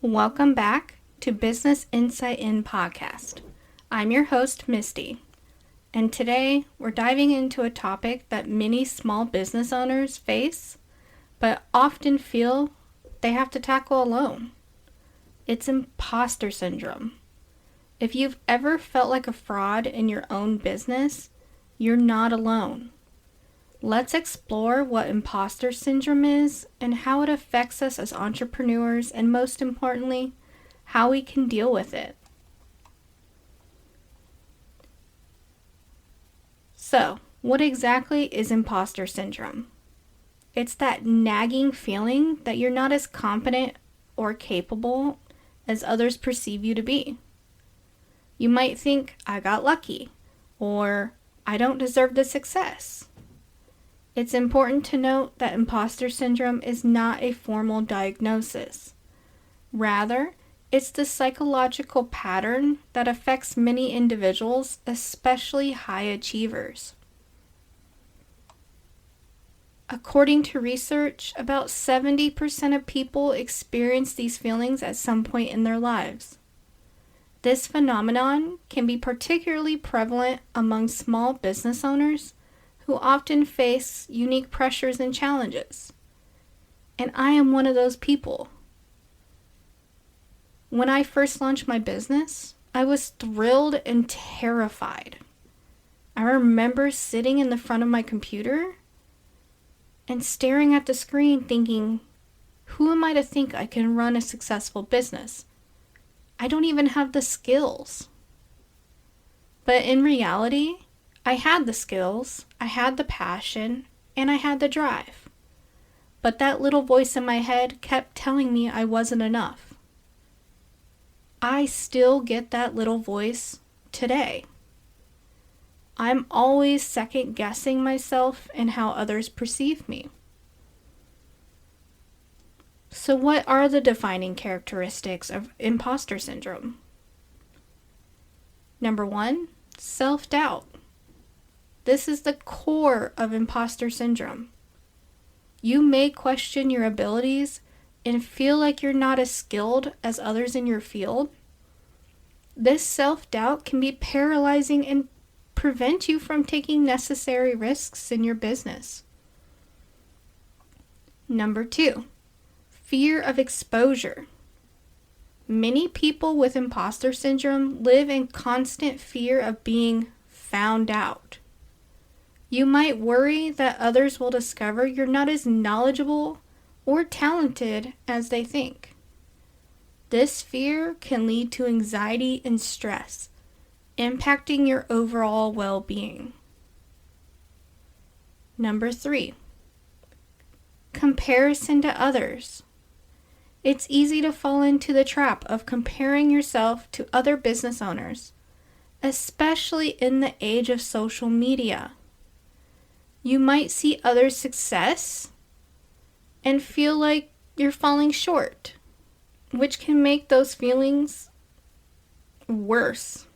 Welcome back to Business Insight In podcast. I'm your host, Misty, and today we're diving into a topic that many small business owners face, but often feel they have to tackle alone. It's imposter syndrome. If you've ever felt like a fraud in your own business, you're not alone. Let's explore what imposter syndrome is and how it affects us as entrepreneurs, and most importantly, how we can deal with it. So, what exactly is imposter syndrome? It's that nagging feeling that you're not as competent or capable as others perceive you to be. You might think, I got lucky, or I don't deserve this success. It's important to note that imposter syndrome is not a formal diagnosis. Rather, it's the psychological pattern that affects many individuals, especially high achievers. According to research, about 70% of people experience these feelings at some point in their lives. This phenomenon can be particularly prevalent among small business owners who often face unique pressures and challenges. And I am one of those people. When I first launched my business, I was thrilled and terrified. I remember sitting in the front of my computer and staring at the screen thinking, who am I to think I can run a successful business? I don't even have the skills. But in reality, I had the skills, I had the passion, and I had the drive. But that little voice in my head kept telling me I wasn't enough. I still get that little voice today. I'm always second guessing myself and how others perceive me. So what are the defining characteristics of imposter syndrome? Number 1, self-doubt. This is the core of imposter syndrome. You may question your abilities and feel like you're not as skilled as others in your field. This self-doubt can be paralyzing and prevent you from taking necessary risks in your business. Number 2, fear of exposure. Many people with imposter syndrome live in constant fear of being found out. You might worry that others will discover you're not as knowledgeable or talented as they think. This fear can lead to anxiety and stress, impacting your overall well-being. Number 3, comparison to others. It's easy to fall into the trap of comparing yourself to other business owners, especially in the age of social media. You might see others' success and feel like you're falling short, which can make those feelings worse,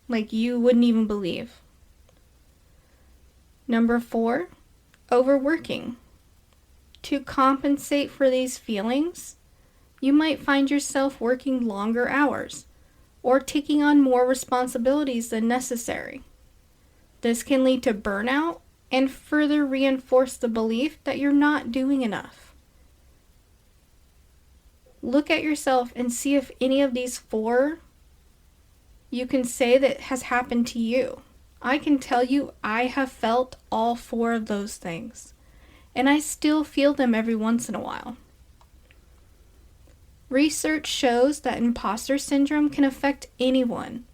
like you wouldn't even believe. Number 4, overworking. To compensate for these feelings, you might find yourself working longer hours or taking on more responsibilities than necessary. This can lead to burnout and further reinforce the belief that you're not doing enough. Look at yourself and see if any of these 4 you can say that has happened to you. I can tell you I have felt all 4 of those things, and I still feel them every once in a while. Research shows that imposter syndrome can affect anyone,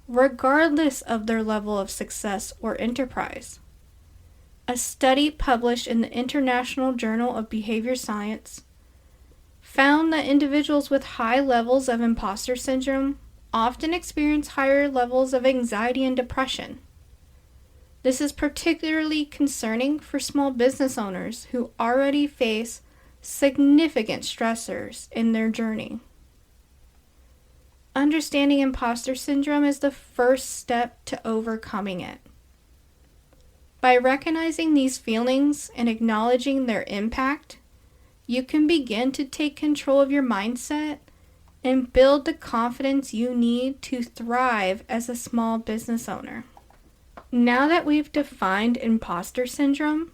regardless of their level of success or enterprise. A study published in the International Journal of Behavior Science found that individuals with high levels of imposter syndrome often experience higher levels of anxiety and depression. This is particularly concerning for small business owners who already face significant stressors in their journey. Understanding imposter syndrome is the first step to overcoming it. By recognizing these feelings and acknowledging their impact, you can begin to take control of your mindset and build the confidence you need to thrive as a small business owner. Now that we've defined imposter syndrome,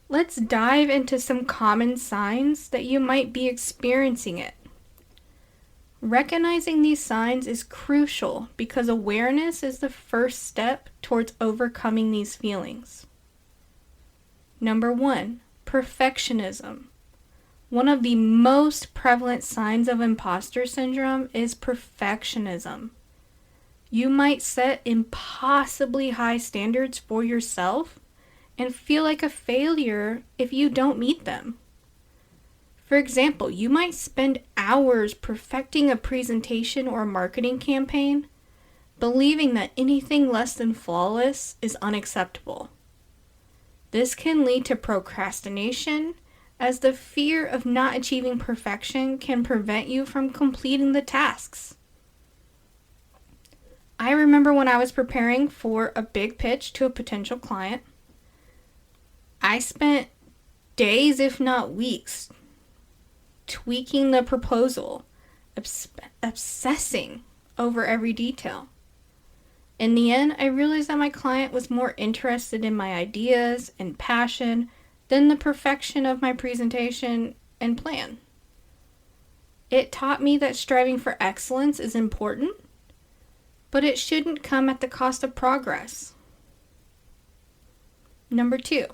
let's dive into some common signs that you might be experiencing it. Recognizing these signs is crucial because awareness is the first step towards overcoming these feelings. Number 1, perfectionism. One of the most prevalent signs of imposter syndrome is perfectionism. You might set impossibly high standards for yourself and feel like a failure if you don't meet them. For example, you might spend hours perfecting a presentation or a marketing campaign, believing that anything less than flawless is unacceptable. This can lead to procrastination, as the fear of not achieving perfection can prevent you from completing the tasks. I remember when I was preparing for a big pitch to a potential client, I spent days, if not weeks, tweaking the proposal, obsessing over every detail. In the end, I realized that my client was more interested in my ideas and passion than the perfection of my presentation and plan. It taught me that striving for excellence is important, but it shouldn't come at the cost of progress. Number 2,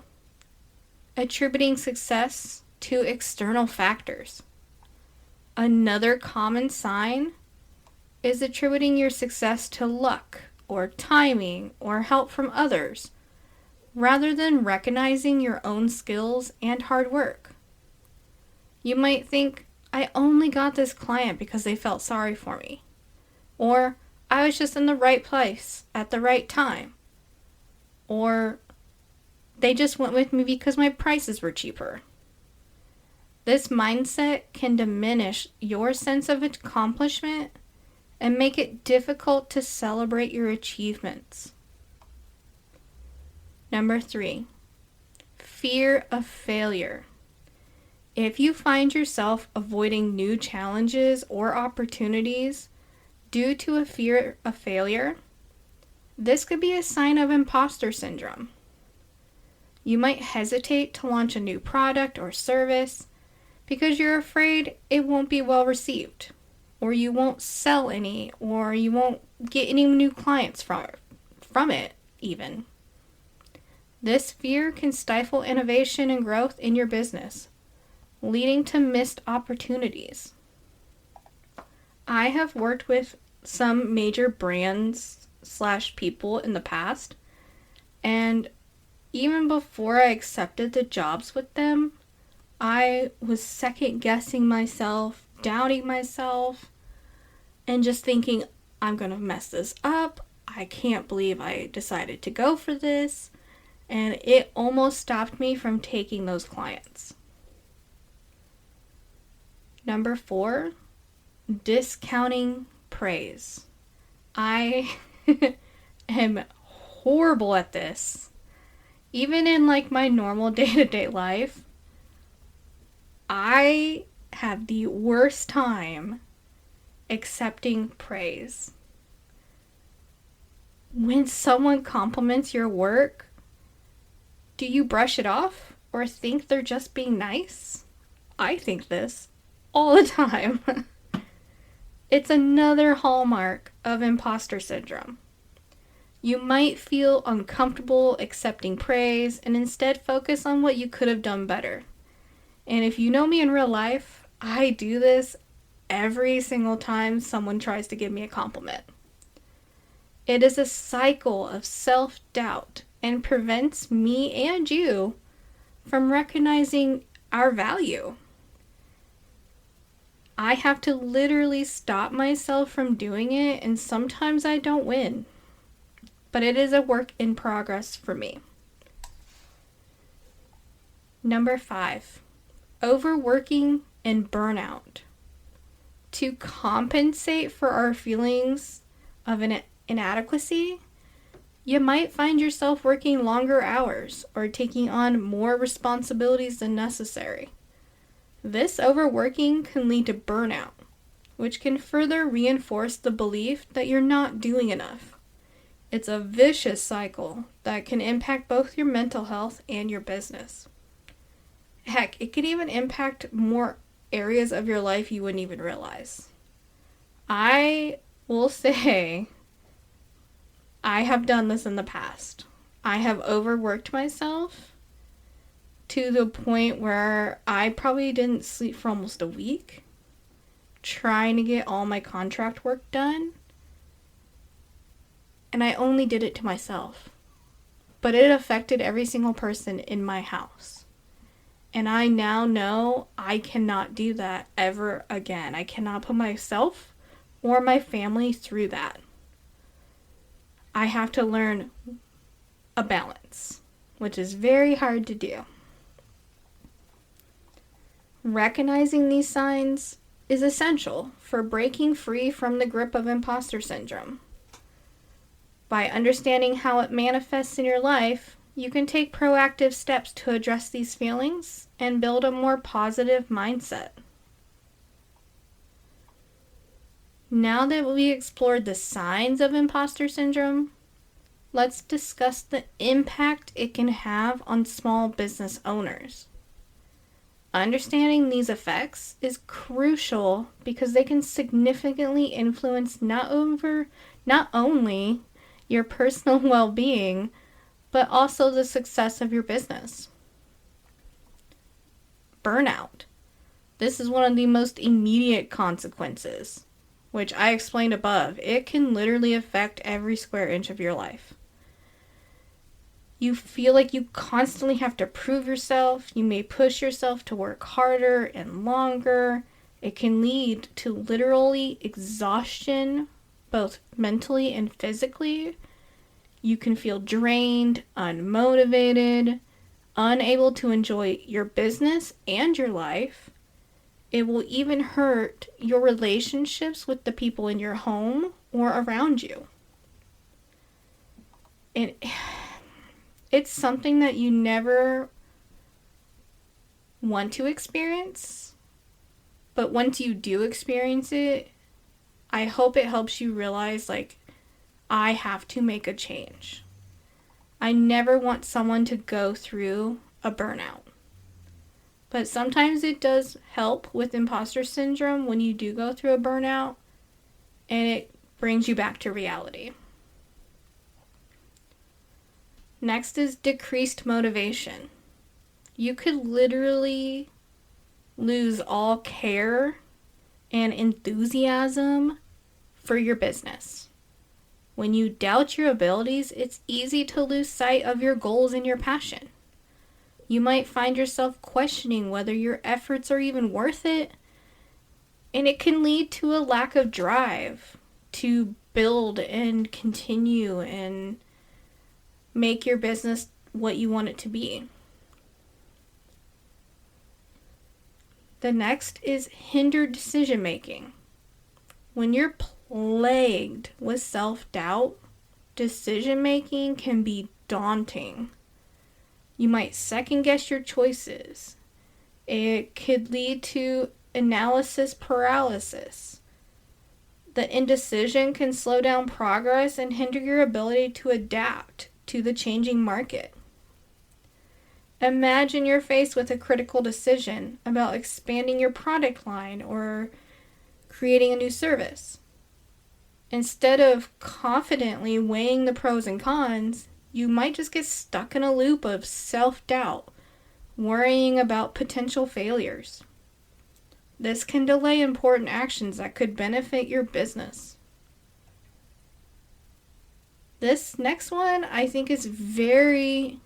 attributing success to external factors. Another common sign is attributing your success to luck or timing or help from others, rather than recognizing your own skills and hard work. You might think, I only got this client because they felt sorry for me, or I was just in the right place at the right time, or they just went with me because my prices were cheaper. This mindset can diminish your sense of accomplishment and make it difficult to celebrate your achievements. Number 3, fear of failure. If you find yourself avoiding new challenges or opportunities due to a fear of failure, this could be a sign of imposter syndrome. You might hesitate to launch a new product or service because you're afraid it won't be well received, or you won't sell any, or you won't get any new clients from it even. This fear can stifle innovation and growth in your business, leading to missed opportunities. I have worked with some major brands / people in the past, and even before I accepted the jobs with them, I was second guessing myself, doubting myself, and just thinking, I'm gonna mess this up. I can't believe I decided to go for this. And it almost stopped me from taking those clients. Number 4, discounting praise. I am horrible at this. Even in my normal day-to-day life, I have the worst time accepting praise. When someone compliments your work, do you brush it off or think they're just being nice? I think this all the time. It's another hallmark of imposter syndrome. You might feel uncomfortable accepting praise and instead focus on what you could have done better. And if you know me in real life, I do this every single time someone tries to give me a compliment. It is a cycle of self-doubt and prevents me and you from recognizing our value. I have to literally stop myself from doing it, and sometimes I don't win. But it is a work in progress for me. Number 5, overworking and burnout. To compensate for our feelings of inadequacy, you might find yourself working longer hours or taking on more responsibilities than necessary. This overworking can lead to burnout, which can further reinforce the belief that you're not doing enough. It's a vicious cycle that can impact both your mental health and your business. Heck, it could even impact more areas of your life you wouldn't even realize. I will say, I have done this in the past. I have overworked myself to the point where I probably didn't sleep for almost a week trying to get all my contract work done. And I only did it to myself. But it affected every single person in my house. And I now know I cannot do that ever again. I cannot put myself or my family through that. I have to learn a balance, which is very hard to do. Recognizing these signs is essential for breaking free from the grip of imposter syndrome. By understanding how it manifests in your life, you can take proactive steps to address these feelings and build a more positive mindset. Now that we explored the signs of imposter syndrome, let's discuss the impact it can have on small business owners. Understanding these effects is crucial because they can significantly influence not only your personal well-being, but also the success of your business. Burnout. This is one of the most immediate consequences, which I explained above. It can literally affect every square inch of your life. You feel like you constantly have to prove yourself. You may push yourself to work harder and longer. It can lead to literally exhaustion, both mentally and physically. You can feel drained, unmotivated, unable to enjoy your business and your life. It will even hurt your relationships with the people in your home or around you. It's something that you never want to experience, but once you do experience it, I hope it helps you realize, I have to make a change. I never want someone to go through a burnout. But sometimes it does help with imposter syndrome when you do go through a burnout, and it brings you back to reality. Next is decreased motivation. You could literally lose all care and enthusiasm for your business. When you doubt your abilities, it's easy to lose sight of your goals and your passion. You might find yourself questioning whether your efforts are even worth it, and it can lead to a lack of drive to build and continue and make your business what you want it to be. The next is hindered decision making. When you're plagued with self-doubt, decision making can be daunting. You might second guess your choices. It could lead to analysis paralysis. The indecision can slow down progress and hinder your ability to adapt to the changing market. Imagine you're faced with a critical decision about expanding your product line or creating a new service. Instead of confidently weighing the pros and cons, you might just get stuck in a loop of self-doubt, worrying about potential failures. This can delay important actions that could benefit your business. This next one I think is very,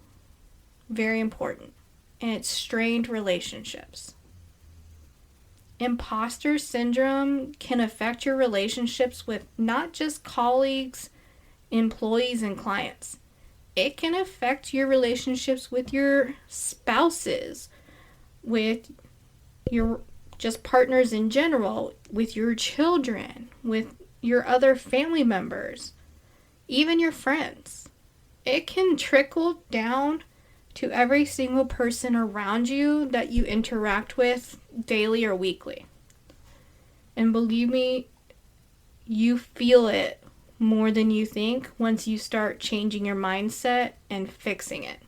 very important, and it's strained relationships. Imposter syndrome can affect your relationships with not just colleagues, employees, and clients. It can affect your relationships with your spouses, with your just partners in general, with your children, with your other family members, even your friends. It can trickle down to every single person around you that you interact with daily or weekly. And believe me, you feel it more than you think once you start changing your mindset and fixing it.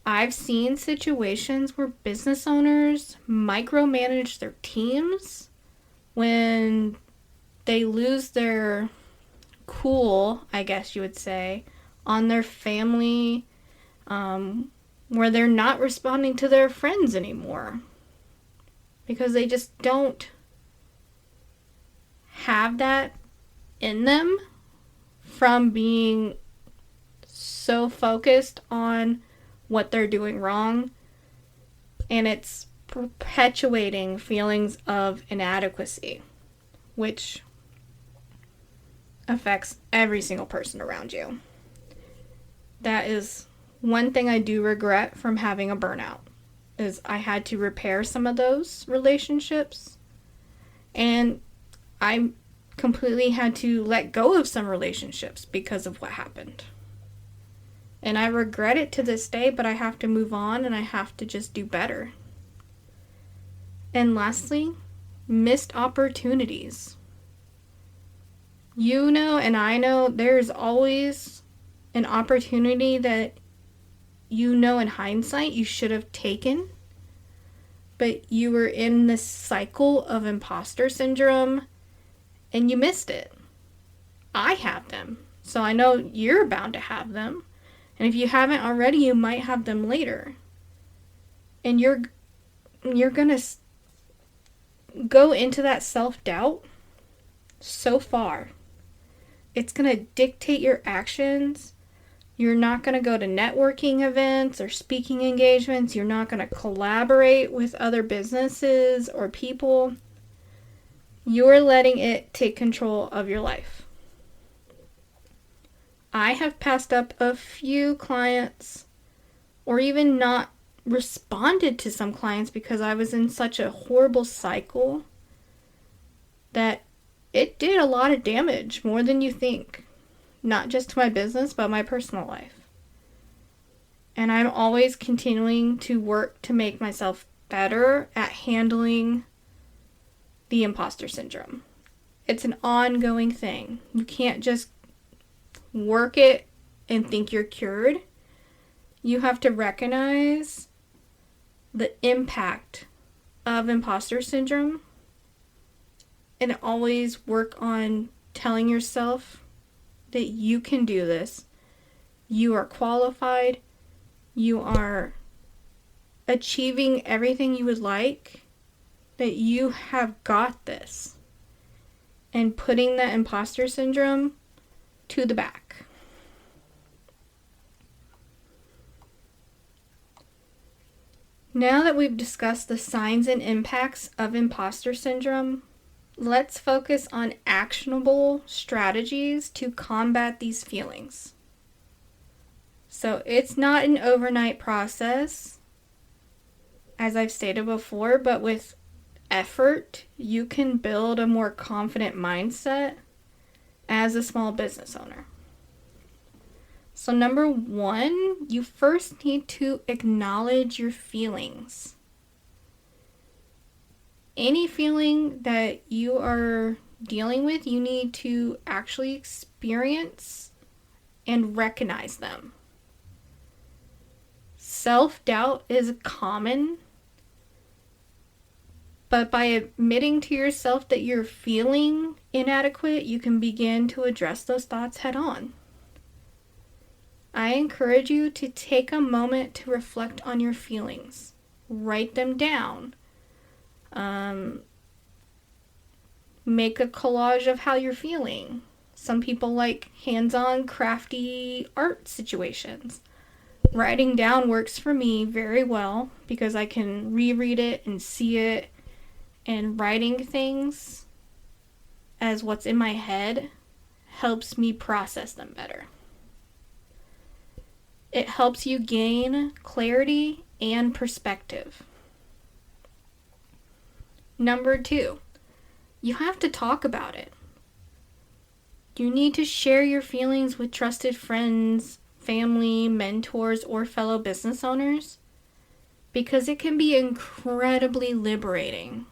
I've seen situations where business owners micromanage their teams when they lose their cool, I guess you would say, on their family, where they're not responding to their friends anymore because they just don't have that in them from being so focused on what they're doing wrong, and it's perpetuating feelings of inadequacy, which affects every single person around you. That is one thing I do regret from having a burnout, is I had to repair some of those relationships, and I completely had to let go of some relationships because of what happened. And I regret it to this day, but I have to move on and I have to just do better. And lastly, missed opportunities. You know, and I know there's always an opportunity that you know in hindsight you should have taken, but you were in this cycle of imposter syndrome and you missed it. I have them, so I know you're bound to have them. And if you haven't already, you might have them later. And you're going to go into that self-doubt so far. It's going to dictate your actions. You're not going to go to networking events or speaking engagements. You're not going to collaborate with other businesses or people. You're letting it take control of your life. I have passed up a few clients, or even not responded to some clients because I was in such a horrible cycle that it did a lot of damage, more than you think. Not just to my business, but my personal life. And I'm always continuing to work to make myself better at handling the imposter syndrome. It's an ongoing thing. You can't just work it and think you're cured. You have to recognize the impact of imposter syndrome and always work on telling yourself that you can do this. You are qualified. You are achieving everything you would like. That you have got this. And putting that imposter syndrome to the back. Now that we've discussed the signs and impacts of imposter syndrome, let's focus on actionable strategies to combat these feelings. So it's not an overnight process, as I've stated before, but with effort, you can build a more confident mindset as a small business owner. So number one, you first need to acknowledge your feelings. Any feeling that you are dealing with, you need to actually experience and recognize them. Self-doubt is common, but by admitting to yourself that you're feeling inadequate, you can begin to address those thoughts head on. I encourage you to take a moment to reflect on your feelings. Write them down. Make a collage of how you're feeling. Some people like hands-on crafty art situations. Writing down works for me very well because I can reread it and see it, and writing things as what's in my head helps me process them better. It helps you gain clarity and perspective. Number 2, you have to talk about it. You need to share your feelings with trusted friends, family, mentors, or fellow business owners because it can be incredibly liberating.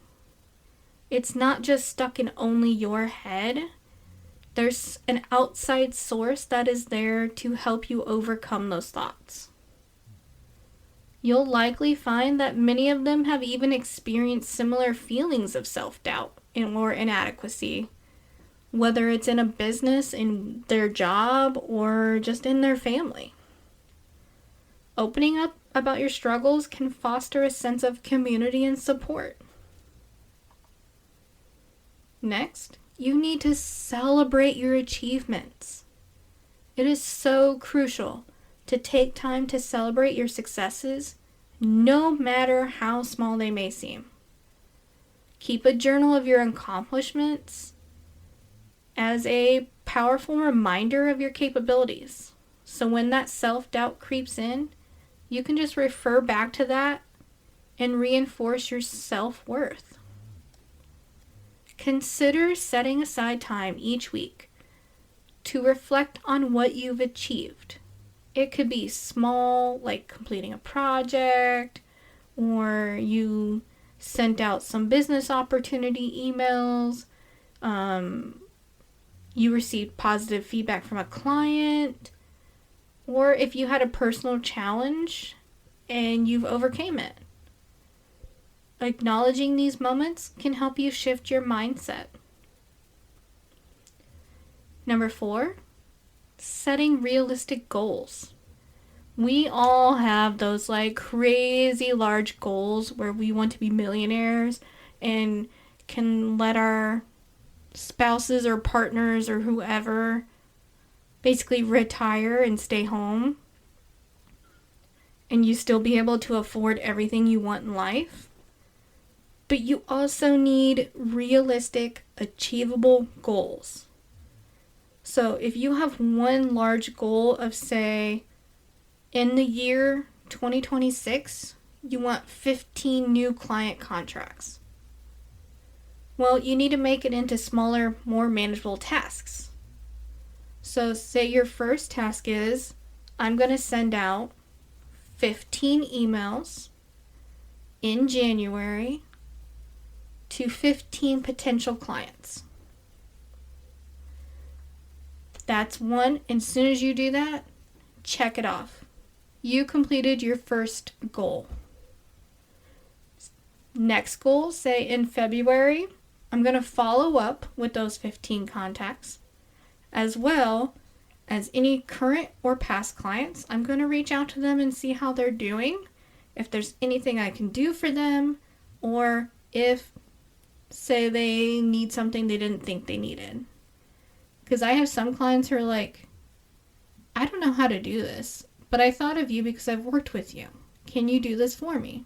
It's not just stuck in only your head. There's an outside source that is there to help you overcome those thoughts. You'll likely find that many of them have even experienced similar feelings of self-doubt or inadequacy, whether it's in a business, in their job, or just in their family. Opening up about your struggles can foster a sense of community and support. Next, you need to celebrate your achievements. It is so crucial to take time to celebrate your successes, no matter how small they may seem. Keep a journal of your accomplishments as a powerful reminder of your capabilities. So when that self-doubt creeps in, you can just refer back to that and reinforce your self-worth. Consider setting aside time each week to reflect on what you've achieved. It could be small, like completing a project, or you sent out some business opportunity emails, you received positive feedback from a client, or if you had a personal challenge and you've overcame it. Acknowledging these moments can help you shift your mindset. Number 4, setting realistic goals. We all have those like crazy large goals where we want to be millionaires and can let our spouses or partners or whoever basically retire and stay home, and you still be able to afford everything you want in life. But you also need realistic, achievable goals. So if you have one large goal of, say, in the year 2026, you want 15 new client contracts. Well, you need to make it into smaller, more manageable tasks. So say your first task is, I'm going to send out 15 emails in January to 15 potential clients. That's one. As soon as you do that, check it off. You completed your first goal. Next goal, say in February, I'm going to follow up with those 15 contacts, as well as any current or past clients. I'm going to reach out to them and see how they're doing, if there's anything I can do for them, or if, say, they need something they didn't think they needed. Because I have some clients who are like, I don't know how to do this, but I thought of you because I've worked with you. Can you do this for me?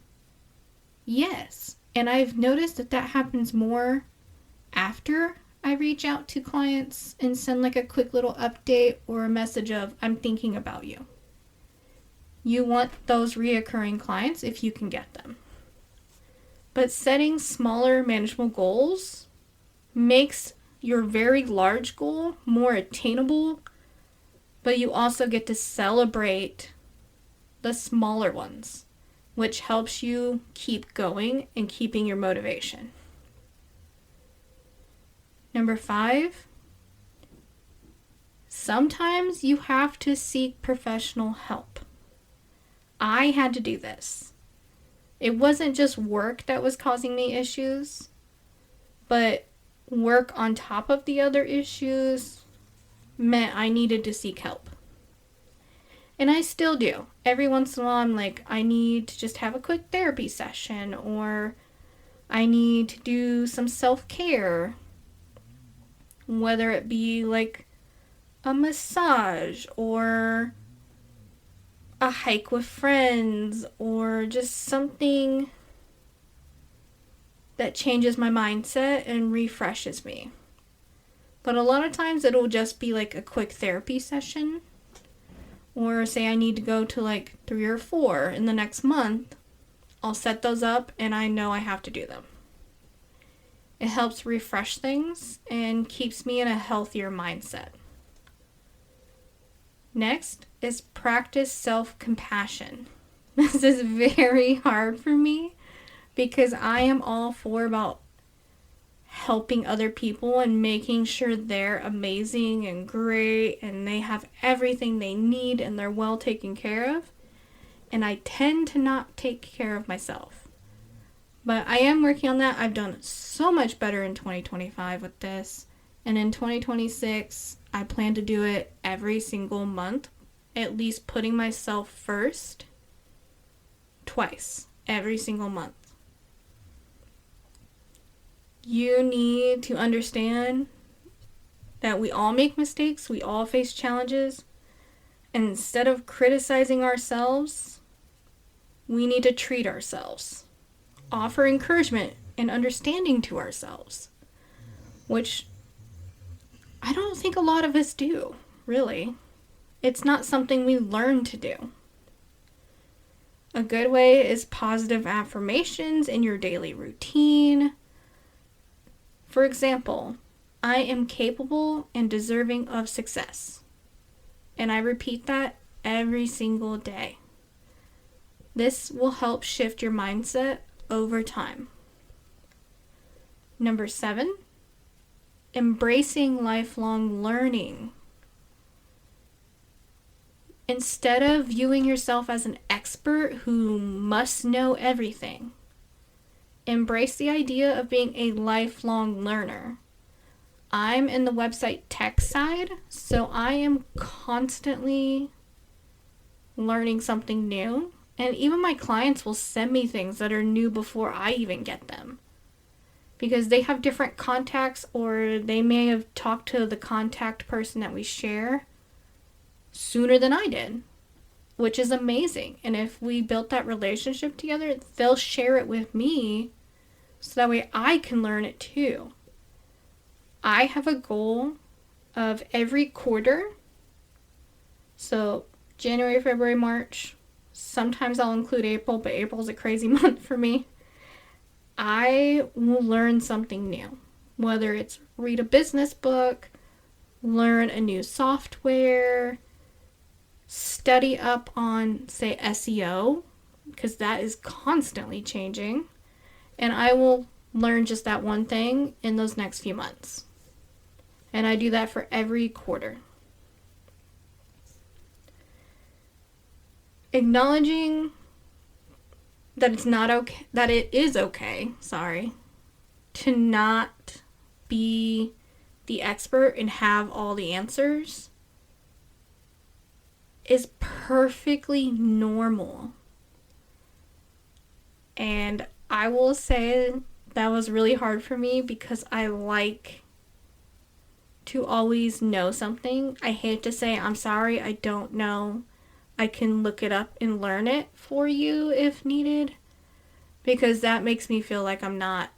Yes. And I've noticed that happens more after I reach out to clients and send like a quick little update or a message of, I'm thinking about you. You want those reoccurring clients if you can get them. But setting smaller manageable goals makes your very large goal more attainable, but you also get to celebrate the smaller ones, which helps you keep going and keeping your motivation. Number 5, sometimes you have to seek professional help. I had to do this. It wasn't just work that was causing me issues, but work on top of the other issues meant I needed to seek help. And I still do. Every once in a while I'm like, I need to just have a quick therapy session, or I need to do some self-care. Whether it be like a massage or a hike with friends or just something that changes my mindset and refreshes me. But a lot of times it'll just be like a quick therapy session, or say I need to go to like 3 or 4 in the next month. I'll set those up and I know I have to do them. It helps refresh things and keeps me in a healthier mindset. Next is practice self-compassion. This is very hard for me because I am all for about helping other people and making sure they're amazing and great and they have everything they need and they're well taken care of. And I tend to not take care of myself. But I am working on that. I've done so much better in 2025 with this. And in 2026, I plan to do it every single month, at least putting myself first twice, every single month. You need to understand that we all make mistakes, we all face challenges, and instead of criticizing ourselves, we need to treat ourselves, offer encouragement and understanding to ourselves, which I don't think a lot of us do, really. It's not something we learn to do. A good way is positive affirmations in your daily routine. For example, I am capable and deserving of success. And I repeat that every single day. This will help shift your mindset over time. Number 7, embracing lifelong learning. Instead of viewing yourself as an expert who must know everything, embrace the idea of being a lifelong learner. I'm in the website tech side, so I am constantly learning something new. And even my clients will send me things that are new before I even get them. Because they have different contacts, or they may have talked to the contact person that we share sooner than I did, which is amazing. And if we built that relationship together, they'll share it with me so that way I can learn it too. I have a goal of every quarter, so January, February, March, sometimes I'll include April, but April's a crazy month for me. I will learn something new, whether it's read a business book, learn a new software, study up on, say, SEO, because that is constantly changing, and I will learn just that one thing in those next few months. And I do that for every quarter. Acknowledging that it's not okay, that it is okay, to not be the expert and have all the answers is perfectly normal. And I will say that was really hard for me because I like to always know something. I hate to say, I'm sorry, I don't know. I can look it up and learn it for you if needed, because that makes me feel like I'm not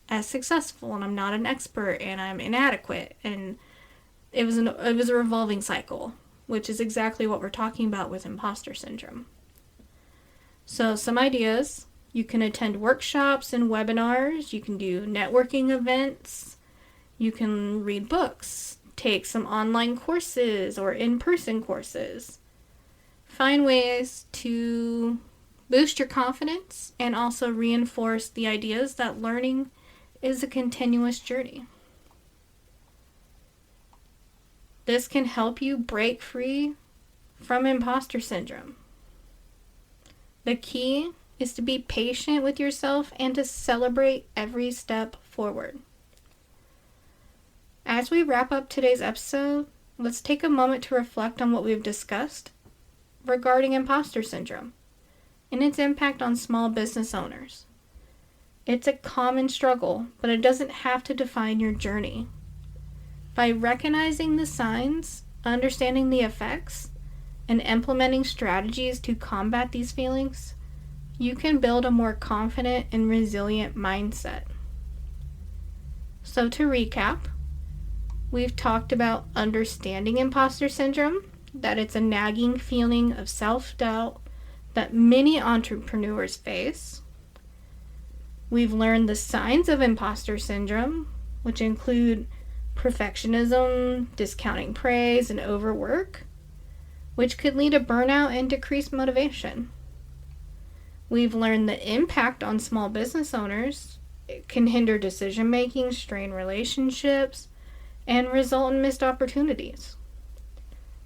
as successful and I'm not an expert and I'm inadequate. And it was a revolving cycle, which is exactly what we're talking about with imposter syndrome. So some ideas: you can attend workshops and webinars, you can do networking events, you can read books, take some online courses or in-person courses. Find ways to boost your confidence and also reinforce the ideas that learning is a continuous journey. This can help you break free from imposter syndrome. The key is to be patient with yourself and to celebrate every step forward. As we wrap up today's episode, let's take a moment to reflect on what we've discussed regarding imposter syndrome and its impact on small business owners. It's a common struggle, but it doesn't have to define your journey. By recognizing the signs, understanding the effects, and implementing strategies to combat these feelings, you can build a more confident and resilient mindset. So to recap, we've talked about understanding imposter syndrome, that it's a nagging feeling of self-doubt that many entrepreneurs face. We've learned the signs of imposter syndrome, which include perfectionism, discounting praise, and overwork, which could lead to burnout and decreased motivation. We've learned the impact on small business owners. It can hinder decision making, strain relationships, and result in missed opportunities.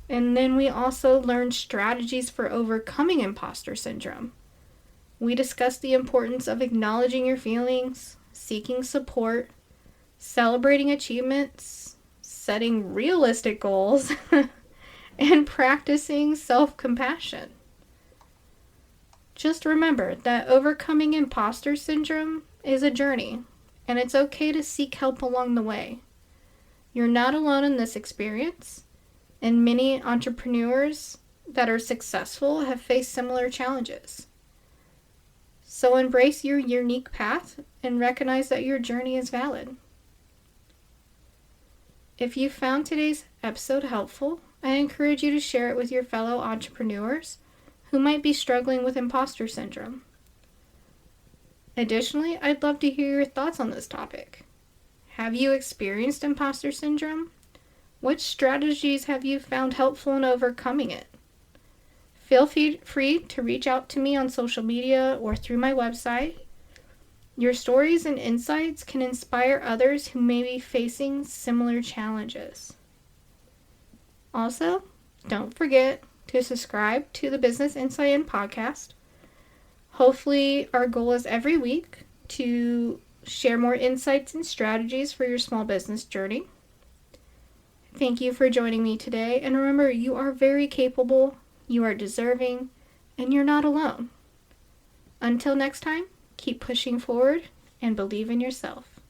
And then we also learned strategies for overcoming imposter syndrome. We discussed the importance of acknowledging your feelings, seeking support, celebrating achievements, setting realistic goals, and practicing self-compassion. Just remember that overcoming imposter syndrome is a journey, and it's okay to seek help along the way. You're not alone in this experience, and many entrepreneurs that are successful have faced similar challenges. So embrace your unique path and recognize that your journey is valid. If you found today's episode helpful, I encourage you to share it with your fellow entrepreneurs who might be struggling with imposter syndrome. Additionally, I'd love to hear your thoughts on this topic. Have you experienced imposter syndrome? What strategies have you found helpful in overcoming it? Feel free to reach out to me on social media or through my website. Your stories and insights can inspire others who may be facing similar challenges. Also, don't forget to subscribe to the Business Insight In podcast. Hopefully, our goal is every week to share more insights and strategies for your small business journey. Thank you for joining me today, and remember, you are very capable, you are deserving, and you're not alone. Until next time, keep pushing forward and believe in yourself.